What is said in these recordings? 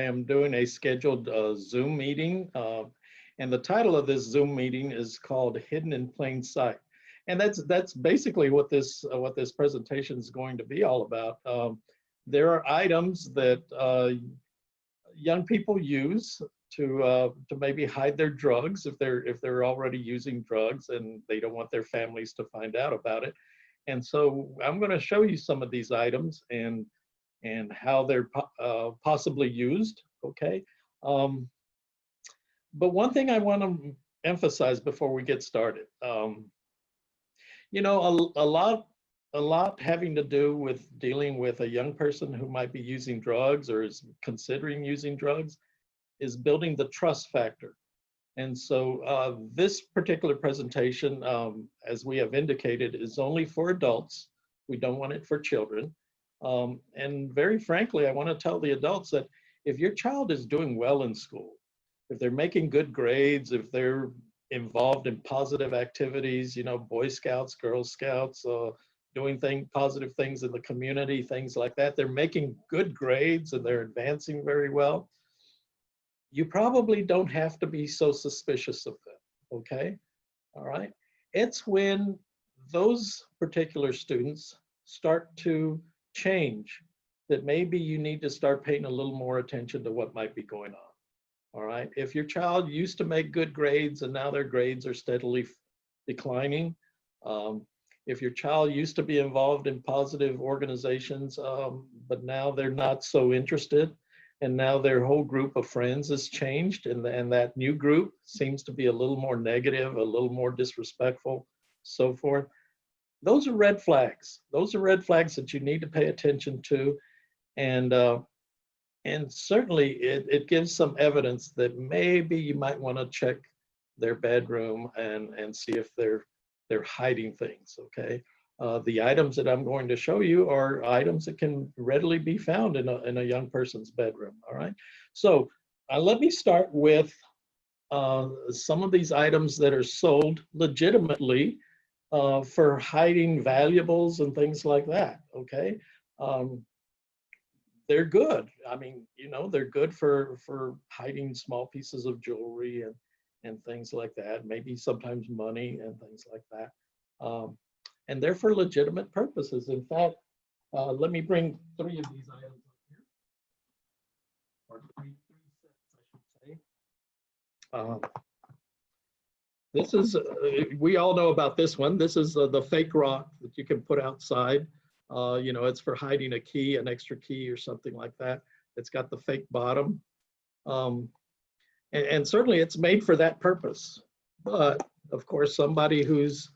I am doing a scheduled Zoom meeting, and the title of this Zoom meeting is called "Hidden in Plain Sight," and that's basically what this presentation is going to be all about. There are items that young people use to maybe hide their drugs if they're already using drugs and they don't want their families to find out about it. And so I'm going to show you some of these items and how they're possibly used, okay? But one thing I want to emphasize before we get started, you know, a lot having to do with dealing with a young person who might be using drugs or is considering using drugs is building the trust factor. And so this particular presentation, as we have indicated, is only for adults. We don't want it for children. And very frankly, I want to tell the adults that if your child is doing well in school, if they're making good grades, if they're involved in positive activities, you know, Boy Scouts, Girl Scouts, doing positive things in the community, things like that, they're making good grades and they're advancing very well, you probably don't have to be so suspicious of them, okay? All right. It's when those particular students start to change that maybe you need to start paying a little more attention to what might be going on. All right. If your child used to make good grades and now their grades are steadily declining, if your child used to be involved in positive organizations, but now they're not so interested, and now their whole group of friends has changed, and that new group seems to be a little more negative, a little more disrespectful, so forth. Those are red flags. Those are red flags that you need to pay attention to. And certainly it gives some evidence that maybe you might want to check their bedroom and see if they're hiding things, okay? The items that I'm going to show you are items that can readily be found in a young person's bedroom, all right? So let me start with some of these items that are sold legitimately for hiding valuables and things like that, okay? They're good. I mean, you know, they're good for hiding small pieces of jewelry and things like that, maybe sometimes money and things like that. And they're for legitimate purposes. In fact, let me bring three of these items up here, or three sets, I should say. This is, we all know about this one. This is the fake rock that you can put outside. You know, it's for hiding a key, an extra key or something like that. It's got the fake bottom. And certainly it's made for that purpose. But of course, somebody who's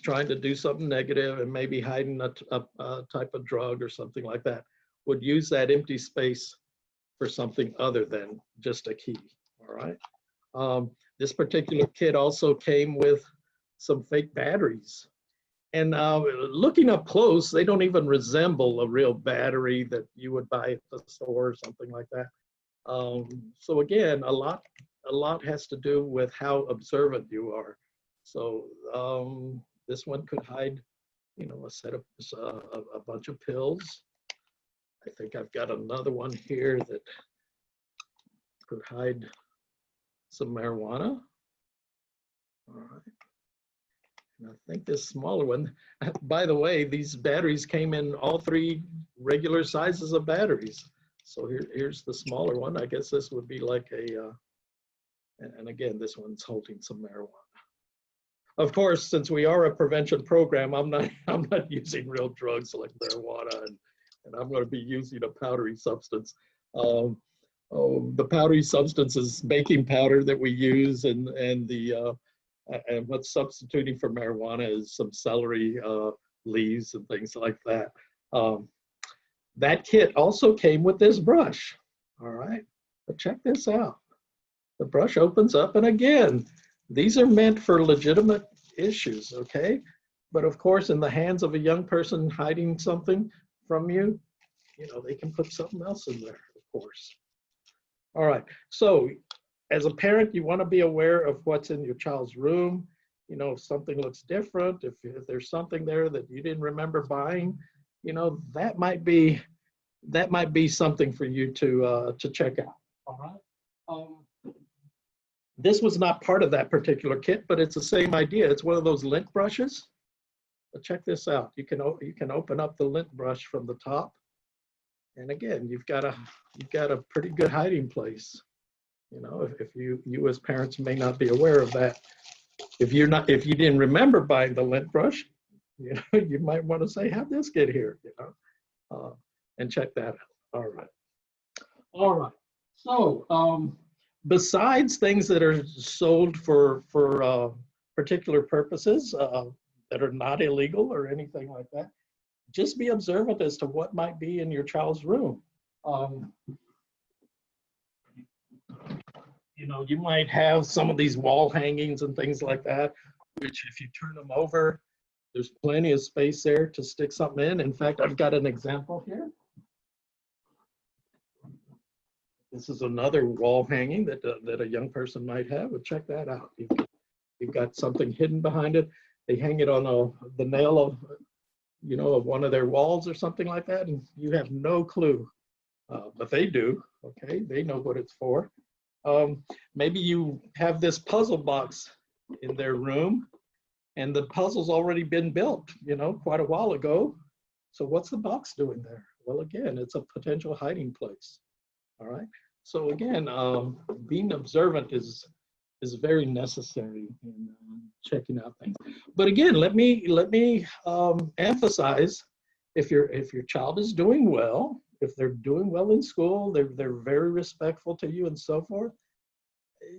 trying to do something negative and maybe hiding a type of drug or something like that would use that empty space for something other than just a key, all right? This particular kit also came with some fake batteries. And looking up close, they don't even resemble a real battery that you would buy at the store or something like that. So again, a lot has to do with how observant you are. So this one could hide, you know, a bunch of pills. I think I've got another one here that could hide some marijuana. All right. And I think this smaller one, by the way, these batteries came in all three regular sizes of batteries. So here's the smaller one. I guess this would be like and again, this one's holding some marijuana. Of course, since we are a prevention program, I'm not using real drugs like marijuana, and I'm going to be using a powdery substance. The powdery substance is baking powder that we use, and what's substituting for marijuana is some celery leaves and things like that. That kit also came with this brush, all right? But check this out. The brush opens up, and again, these are meant for legitimate issues, okay? But of course, in the hands of a young person hiding something from you, you know, they can put something else in there, of course. All right, so as a parent, you want to be aware of what's in your child's room. You know, if something looks different, if there's something there that you didn't remember buying, you know, that might be that might be something for you to check out. All right. This was not part of that particular kit, but it's the same idea. It's one of those lint brushes. But check this out. You can open up the lint brush from the top, and again, you've got a pretty good hiding place. You know, if you as parents may not be aware of that. If you didn't remember buying the lint brush, you know, you might want to say, how'd this get here? You know, and check that out. All right. All right. So besides things that are sold for particular purposes that are not illegal or anything like that, just be observant as to what might be in your child's room. You know, you might have some of these wall hangings and things like that, which if you turn them over, there's plenty of space there to stick something in. In fact, I've got an example here. This is another wall hanging that a young person might have, but check that out. You've got something hidden behind it. They hang it on the nail of, you know, of one of their walls or something like that, and you have no clue, but they do. Okay, they know what it's for. Maybe you have this puzzle box in their room, and the puzzle's already been built, you know, quite a while ago. So what's the box doing there? Well, again, it's a potential hiding place. All right. So again, being observant is very necessary in checking out things. But again, let me emphasize, if your child is doing well, if they're doing well in school, they're very respectful to you and so forth,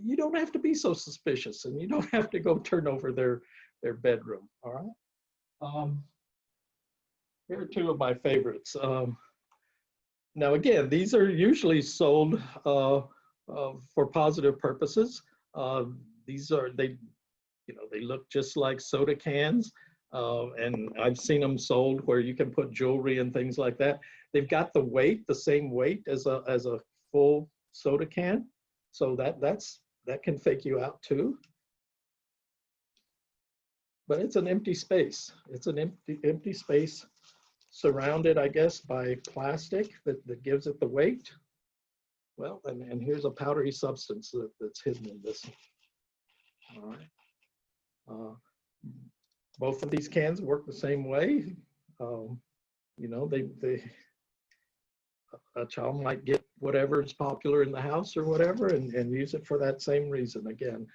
you don't have to be so suspicious, and you don't have to go turn over their bedroom. All right. Here are two of my favorites. Now, again, these are usually sold for positive purposes. These are, they look just like soda cans, and I've seen them sold where you can put jewelry and things like that. They've got the weight, the same weight as a full soda can, so that can fake you out too. But it's an empty space. It's an empty space, surrounded, I guess, by plastic that gives it the weight. Well, and here's a powdery substance that's hidden in this. All right. Both of these cans work the same way. You know, a child might get whatever is popular in the house or whatever and use it for that same reason. Again,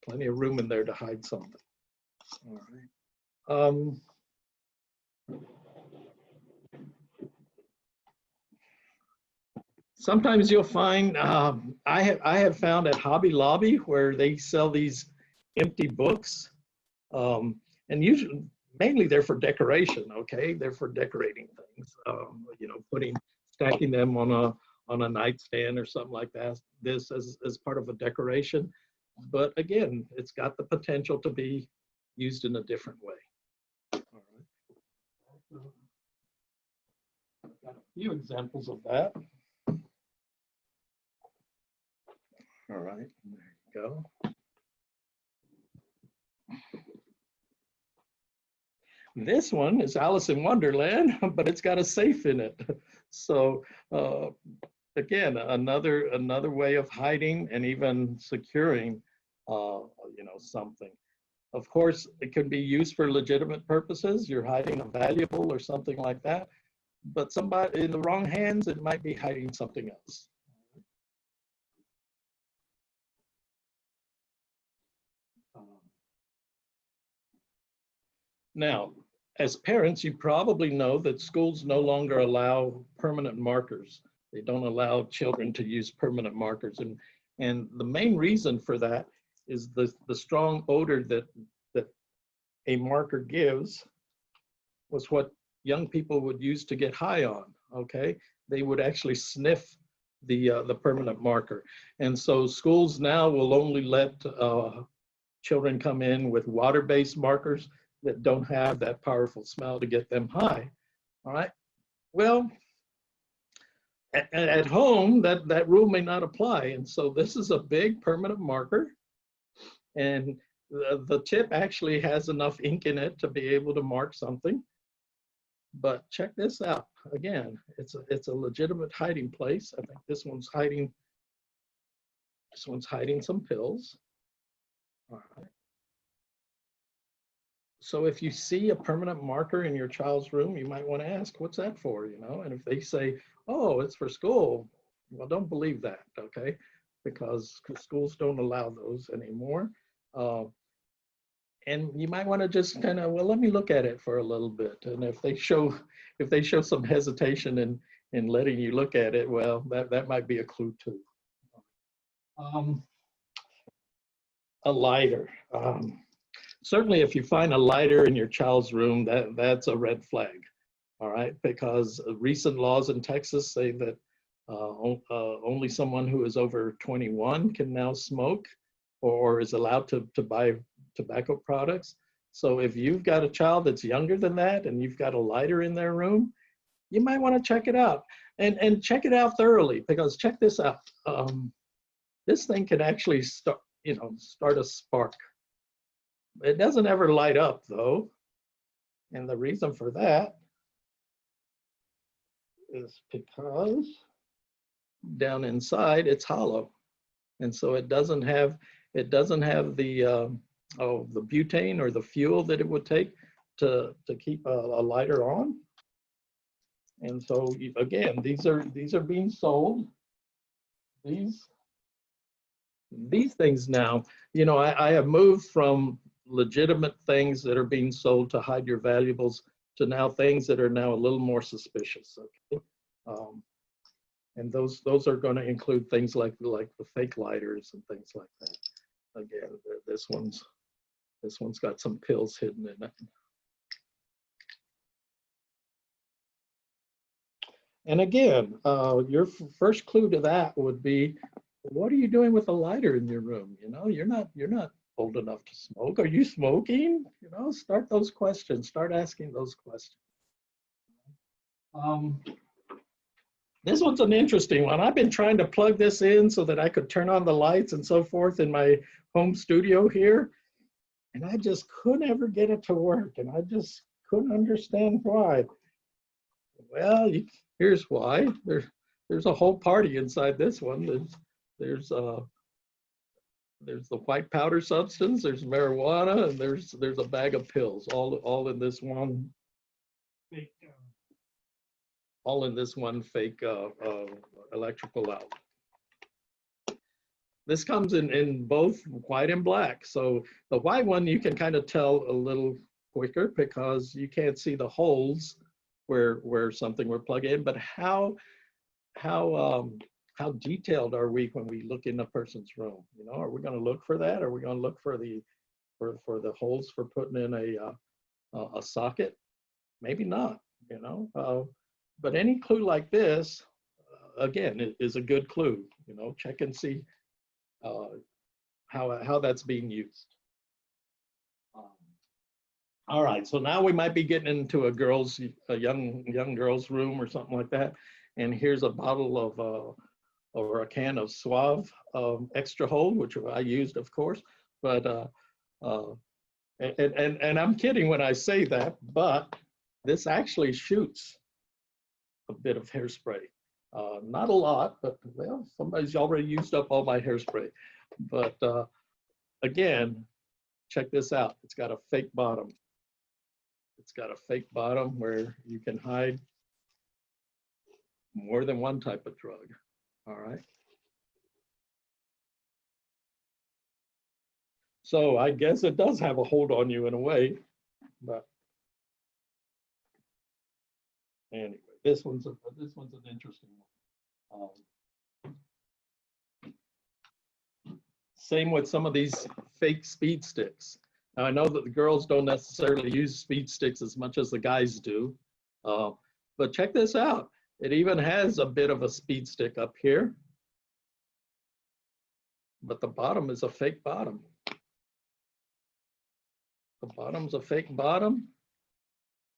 plenty of room in there to hide something. All right. Sometimes you'll find, I have found at Hobby Lobby where they sell these empty books, and usually, mainly they're for decoration. Okay, they're for decorating things. You know, stacking them on a nightstand or something like that. This as part of a decoration, but again, it's got the potential to be used in a different way. All right. I've got a few examples of that. All right, there you go. This one is Alice in Wonderland, but it's got a safe in it. So again, another way of hiding and even securing, you know, something. Of course, it can be used for legitimate purposes. You're hiding a valuable or something like that, but somebody in the wrong hands, it might be hiding something else. Now, as parents, you probably know that schools no longer allow permanent markers. They don't allow children to use permanent markers. And the main reason for that is the strong odor that a marker gives was what young people would use to get high on, okay? They would actually sniff the permanent marker. And so schools now will only let children come in with water-based markers that don't have that powerful smell to get them high. All right. Well, at home, that rule may not apply. And so this is a big permanent marker. And the tip actually has enough ink in it to be able to mark something. But check this out. Again, it's a legitimate hiding place. I think this one's hiding some pills. All right. So if you see a permanent marker in your child's room, you might want to ask, what's that for, you know? And if they say, oh, it's for school, well, don't believe that, okay? Because schools don't allow those anymore. And you might want to just kind of, well, let me look at it for a little bit. And if they show some hesitation in letting you look at it, well, that might be a clue too. A lighter. Certainly, if you find a lighter in your child's room, that's a red flag. All right, because recent laws in Texas say that only someone who is over 21 can now smoke or is allowed to buy tobacco products. So if you've got a child that's younger than that and you've got a lighter in their room, you might want to check it out and check it out thoroughly, because check this out. This thing can actually start a spark. It doesn't ever light up though. And the reason for that is because down inside it's hollow. And so it doesn't have the butane or the fuel that it would take to keep a lighter on. And so again, these are being sold. These things now, you know, I have moved from legitimate things that are being sold to hide your valuables to now things that are now a little more suspicious. Okay, and those are going to include things like the fake lighters and things like that. Again, this one's got some pills hidden in it. And again, your first clue to that would be, what are you doing with a lighter in your room? You know, you're not old enough to smoke. Are you smoking? You know, start those questions. Start asking those questions. This one's an interesting one. I've been trying to plug this in so that I could turn on the lights and so forth in my home studio here, and I just couldn't ever get it to work, and I just couldn't understand why. Well, here's why. There's a whole party inside this one. There's the white powder substance, there's marijuana, and there's a bag of pills, all in this one fake, electrical outlet. This comes in both white and black. So the white one you can kind of tell a little quicker because you can't see the holes where something were plugged in. But how detailed are we when we look in a person's room? You know, are we going to look for that? Are we going to look for the holes for putting in a socket? Maybe not. You know, but any clue like this, again, is a good clue. You know, check and see how that's being used. All right, so now we might be getting into a young girl's room or something like that. And here's a bottle of or a can of Suave extra hold, which I used, of course. But and I'm kidding when I say that, but this actually shoots a bit of hairspray. Not a lot, but well, somebody's already used up all my hairspray. But again, check this out. It's got a fake bottom. It's got a fake bottom where you can hide more than one type of drug. All right. So I guess it does have a hold on you in a way, but anyway, this one's an interesting one. Same with some of these fake speed sticks. Now I know that the girls don't necessarily use speed sticks as much as the guys do, but check this out. It even has a bit of a speed stick up here, but the bottom is a fake bottom. The bottom's a fake bottom,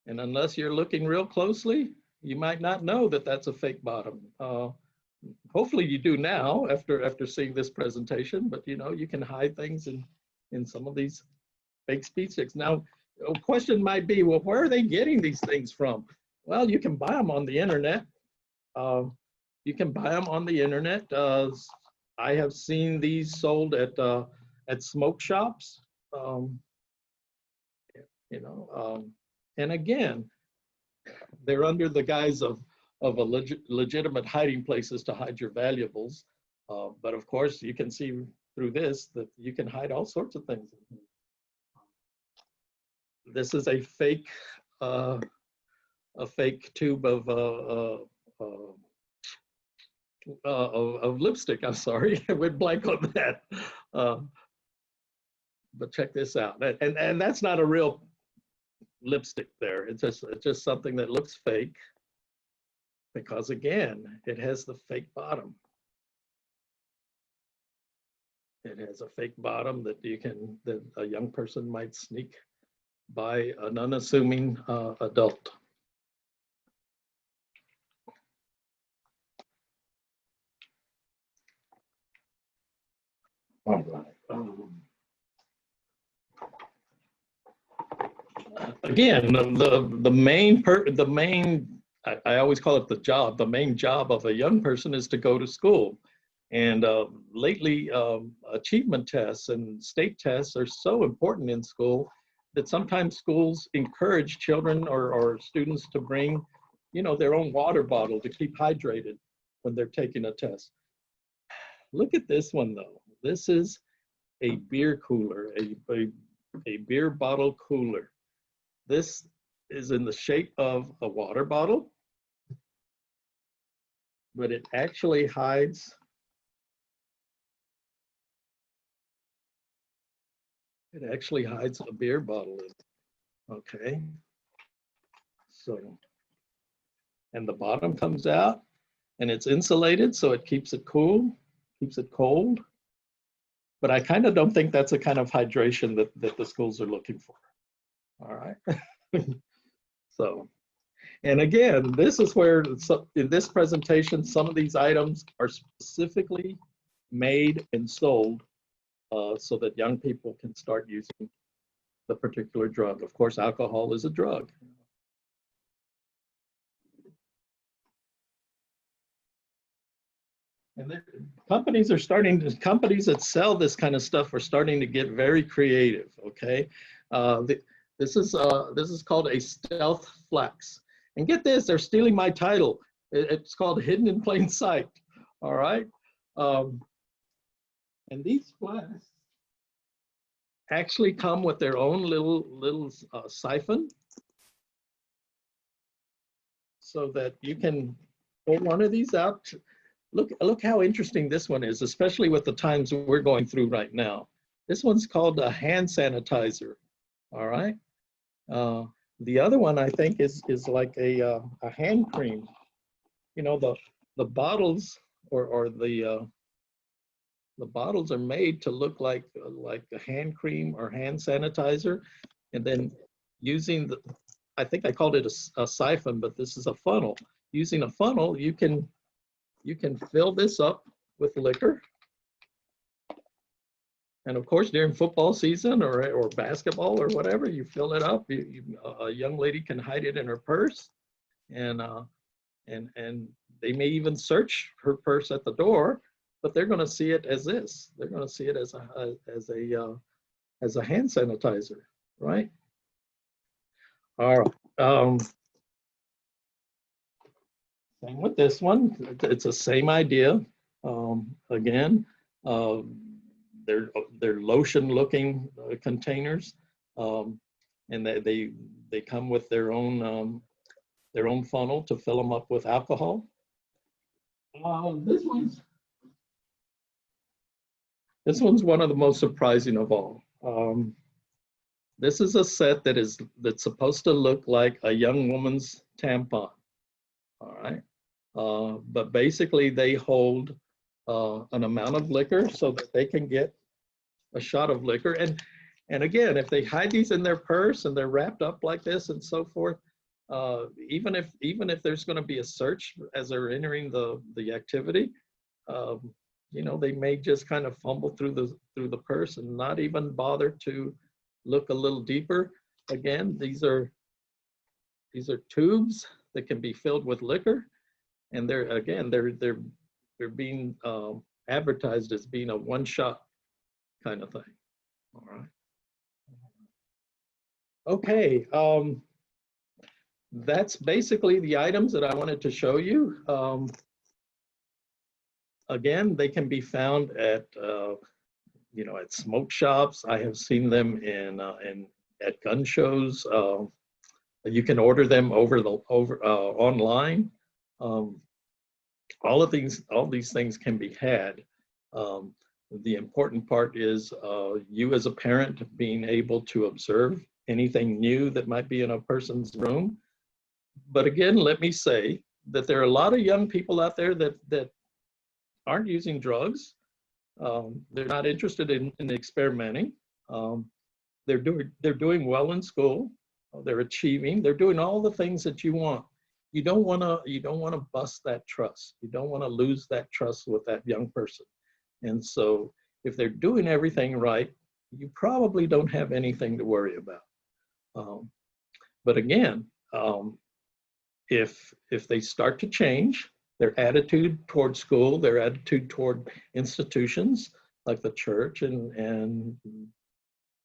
and unless you're looking real closely, you might not know that that's a fake bottom. Hopefully you do now after seeing this presentation, but you know, you can hide things in some of these fake speed sticks. Now, a question might be, well, where are they getting these things from? Well, you can buy them on the internet. You can buy them on the internet. I have seen these sold at smoke shops. Um, you know, and again, they're under the guise of a legitimate hiding places to hide your valuables. But of course, you can see through this that you can hide all sorts of things. This is uh, a fake tube of lipstick. I'm sorry, I went blank on that. But check this out, and that's not a real lipstick there. It's just something that looks fake because again, it has the fake bottom. It has a fake bottom that that a young person might sneak by an unassuming adult. All right. Again, the main I always call it the job. The main job of a young person is to go to school. And lately, achievement tests and state tests are so important in school that sometimes schools encourage children or students to bring, their own water bottle to keep hydrated when they're taking a test. Look at this one though. This is a beer cooler, a beer bottle cooler. This is in the shape of a water bottle, but it actually hides a beer bottle in it. Okay. So, and the bottom comes out and it's insulated, so it keeps it cool, keeps it cold. But I kind of don't think that's the kind of hydration that the schools are looking for. All right. So, and again, this is where in this presentation, some of these items are specifically made and sold so that young people can start using the particular drug. Of course, alcohol is a drug. And companies that sell this kind of stuff are starting to get very creative, okay? This is called a stealth flex. And get this, they're stealing my title. It's called Hidden in Plain Sight, all right? And these flasks actually come with their own little siphon so that you can pull one of these out. Look how interesting this one is, especially with the times we're going through right now. This one's called a hand sanitizer, all right? The other one I think is like a hand cream. You know, the bottles or the bottles are made to look like a hand cream or hand sanitizer, and then using I think I called it a siphon, but this is a funnel. Using a funnel, you can fill this up with liquor. And of course, during football season or basketball or whatever, you fill it up. A young lady can hide it in her purse, and they may even search her purse at the door, but they're going to see it as this. They're going to see it as a hand sanitizer, right? All right. Same with this one. It's the same idea. Again, they're lotion-looking containers, and they come with their own funnel to fill them up with alcohol. This one's one of the most surprising of all. This is a set that's supposed to look like a young woman's tampon. All right. But basically they hold an amount of liquor so that they can get a shot of liquor. And again, if they hide these in their purse and they're wrapped up like this and so forth, even if there's going to be a search as they're entering the activity, they may just kind of fumble through the purse and not even bother to look a little deeper. Again, these are tubes that can be filled with liquor, and they're being advertised as being a one-shot kind of thing. All right. Okay. That's basically the items that I wanted to show you. Again, they can be found at at smoke shops. I have seen them in at gun shows. You can order them over online. All these things can be had. The important part is you as a parent being able to observe anything new that might be in a person's room. But again, let me say that there are a lot of young people out there that aren't using drugs. They're not interested in experimenting. They're doing well in school. They're achieving. They're doing all the things that you want. You don't want to bust that trust. You don't want to lose that trust with that young person. And so if they're doing everything right, you probably don't have anything to worry about. But again, if they start to change their attitude toward school, their attitude toward institutions like the church and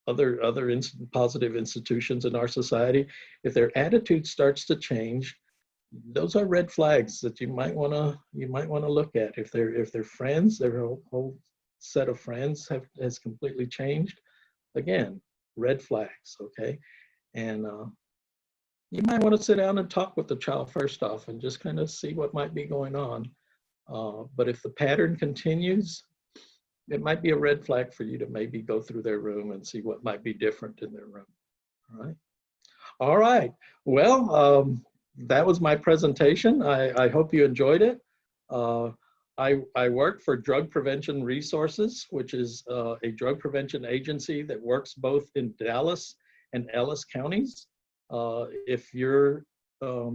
other positive institutions in our society, if their attitude starts to change, those are red flags that you might want to look at. If their friends, their whole set of friends has completely changed, again, red flags. Okay, and you might want to sit down and talk with the child first off and just kind of see what might be going on. But if the pattern continues, it might be a red flag for you to maybe go through their room and see what might be different in their room. All right. All right. Well, that was my presentation. I hope you enjoyed it. I work for Drug Prevention Resources, which is a drug prevention agency that works both in Dallas and Ellis counties. If your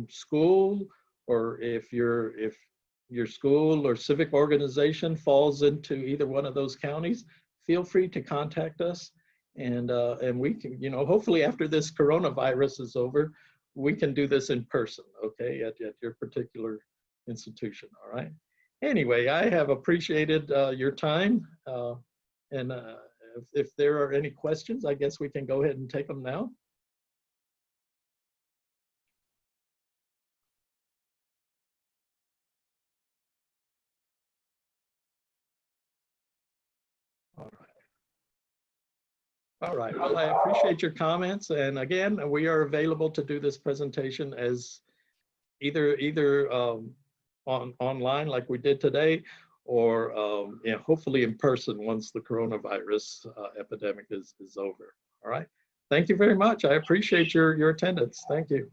school or if your school or civic organization falls into either one of those counties, feel free to contact us, and we can, hopefully after this coronavirus is over, we can do this in person, okay, at your particular institution. All right. Anyway, I have appreciated your time, and if there are any questions, I guess we can go ahead and take them now. All right. Well, I appreciate your comments. And again, we are available to do this presentation as either online like we did today, or hopefully in person once the coronavirus epidemic is over. All right. Thank you very much. I appreciate your attendance. Thank you.